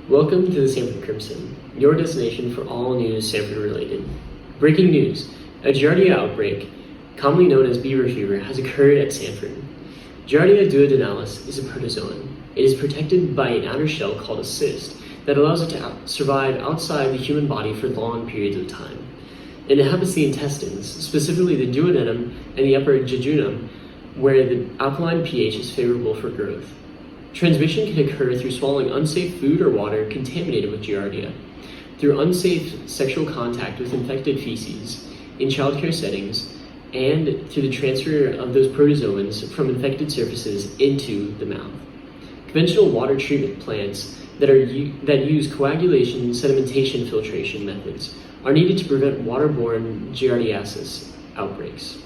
Welcome to the Sanford Crimson, your destination for all news Sanford related. Breaking news, a Giardia outbreak, commonly known as beaver fever, has occurred at Sanford. Giardia duodenalis is a protozoan. It is protected by an outer shell called a cyst that allows it to survive outside the human body for long periods of time. It inhabits the intestines, specifically the duodenum and the upper jejunum, where the alkaline pH is favorable for growth. Transmission can occur through swallowing unsafe food or water contaminated with Giardia, through unsafe sexual contact with infected feces, in childcare settings, and through the transfer of those protozoans from infected surfaces into the mouth. Conventional water treatment plants that use coagulation sedimentation filtration methods are needed to prevent waterborne giardiasis outbreaks.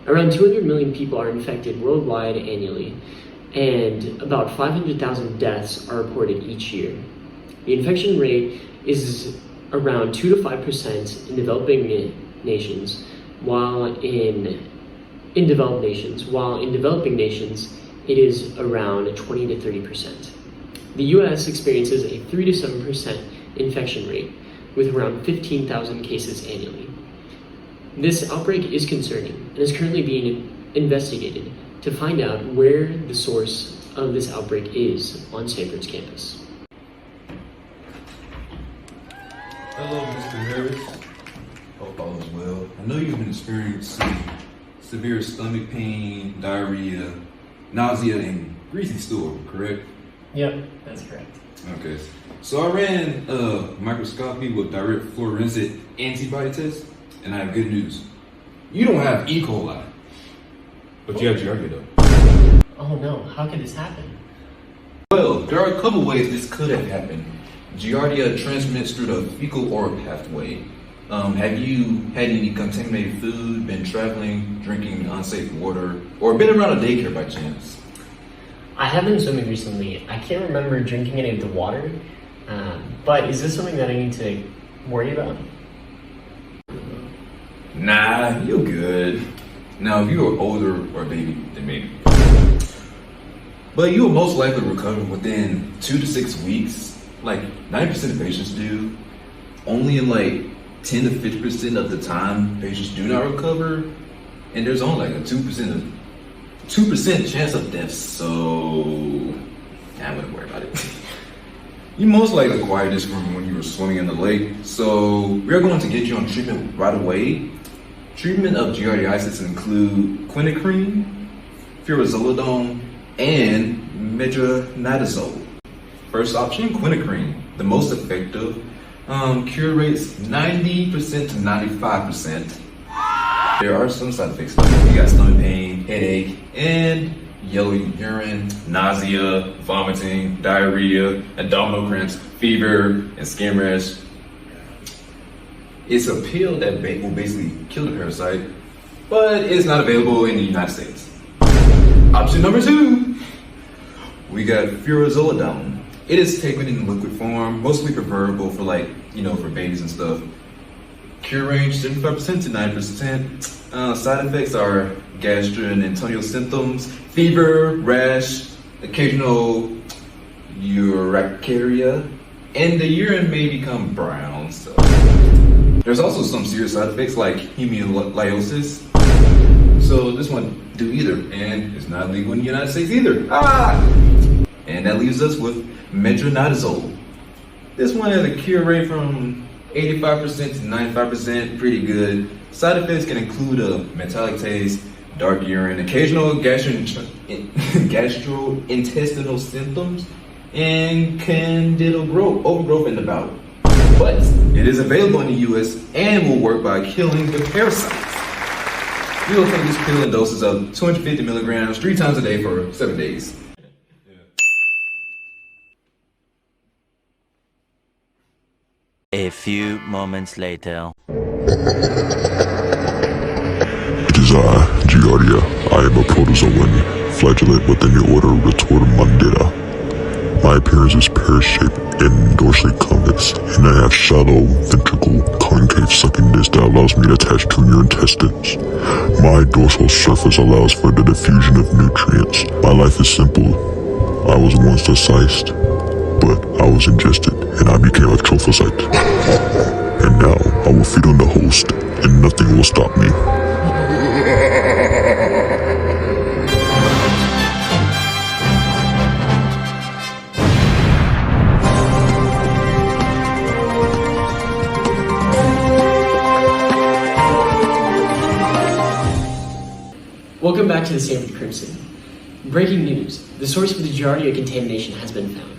Around 200 million people are infected worldwide annually, and about 500,000 deaths are reported each year. The infection rate is around 2 to 5% in developing nations, while in developing nations it is around 20 to 30%. The US experiences a 3 to 7% infection rate, with around 15,000 cases annually. This outbreak is concerning and is currently being investigated to find out where the source of this outbreak is on Sanford's campus. Hello, Mr. Harris. Hope all is well. I know you've been experiencing severe stomach pain, diarrhea, nausea, and greasy stool, correct? Yep, that's correct. Okay. So I ran microscopy with direct fluorescent antibody test, and I have good news. You don't have E. coli, but you have Giardia though. Oh no, how could this happen? Well, there are a couple ways this could have happened. Giardia transmits through the fecal-oral pathway. Have you had any contaminated food, been traveling, drinking unsafe water, or been around a daycare by chance? I have been swimming recently. I can't remember drinking any of the water, but is this something that I need to worry about? Nah, you're good. Now, if you were older or a baby, then maybe. But you will most likely recover within 2 to 6 weeks. Like 90% of patients do. Only in like 10 to 50% of the time, patients do not recover. And there's only like a 2% chance of death, so I wouldn't worry about it. You most likely acquired this from when you were swimming in the lake, so we're going to get you on treatment right away. Treatment of giardiasis include quinacrine, furosemide, and metronidazole. First option, quinacrine, the most effective. Cure rates 90% to 95%. There are some side effects, like you got stomach pain, headache, and yellow urine, nausea, vomiting, diarrhea, abdominal cramps, fever, and skin rash. It's a pill that will basically kill the parasite, but it's not available in the United States. Option number 2, we got furosemide. It is taken in liquid form, mostly preferable for for babies and stuff. Cure range 75% to 90%. Side effects are gastrointestinal symptoms, fever, rash, occasional urticaria, and the urine may become brown. So there's also some serious side effects like hemolysis. So this one do either, and it's not legal in the United States either. And that leaves us with metronidazole. This one has a cure rate from 85% to 95%, pretty good. Side effects can include a metallic taste, dark urine, occasional gastrointestinal symptoms, and candidal overgrowth in the bowel. But it is available in the US and will work by killing the parasites. You will take this pill in doses of 250 milligrams 3 times a day for 7 days. A few moments later. It is I, Giardia. I am a protozoan, flagellate within the order Retortamundata. My appearance is pear-shaped and dorsally convex, and I have shallow ventricle concave sucking disc that allows me to attach to your intestines. My dorsal surface allows for the diffusion of nutrients. My life is simple. I was once a cyst, but I was was ingested and I became a trophocyte. And now I will feed on the host and nothing will stop me. Welcome back to the Sanford Crimson. Breaking news. The source for the Giardia contamination has been found.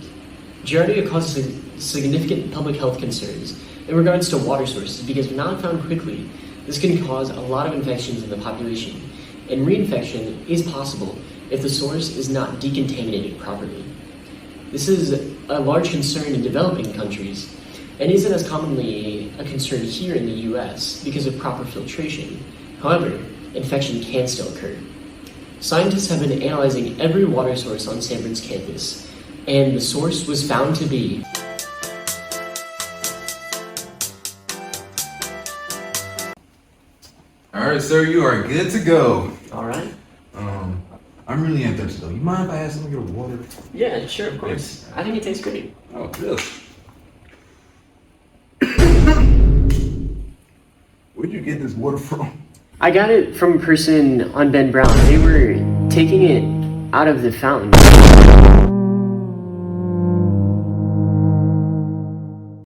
Giardia causes significant public health concerns in regards to water sources because if not found quickly, this can cause a lot of infections in the population, and reinfection is possible if the source is not decontaminated properly. This is a large concern in developing countries and isn't as commonly a concern here in the US because of proper filtration. However, infection can still occur. Scientists have been analyzing every water source on Sanford's campus, and the source was found to be All right, sir, you are good to go. all right. I'm really am thirsty though. You mind if I ask someone to get a water? Yeah, sure, of course. I think it tastes great. Oh, good. Where'd you get this water from? I got it from a person on Ben Brown. They were taking it out of the fountain.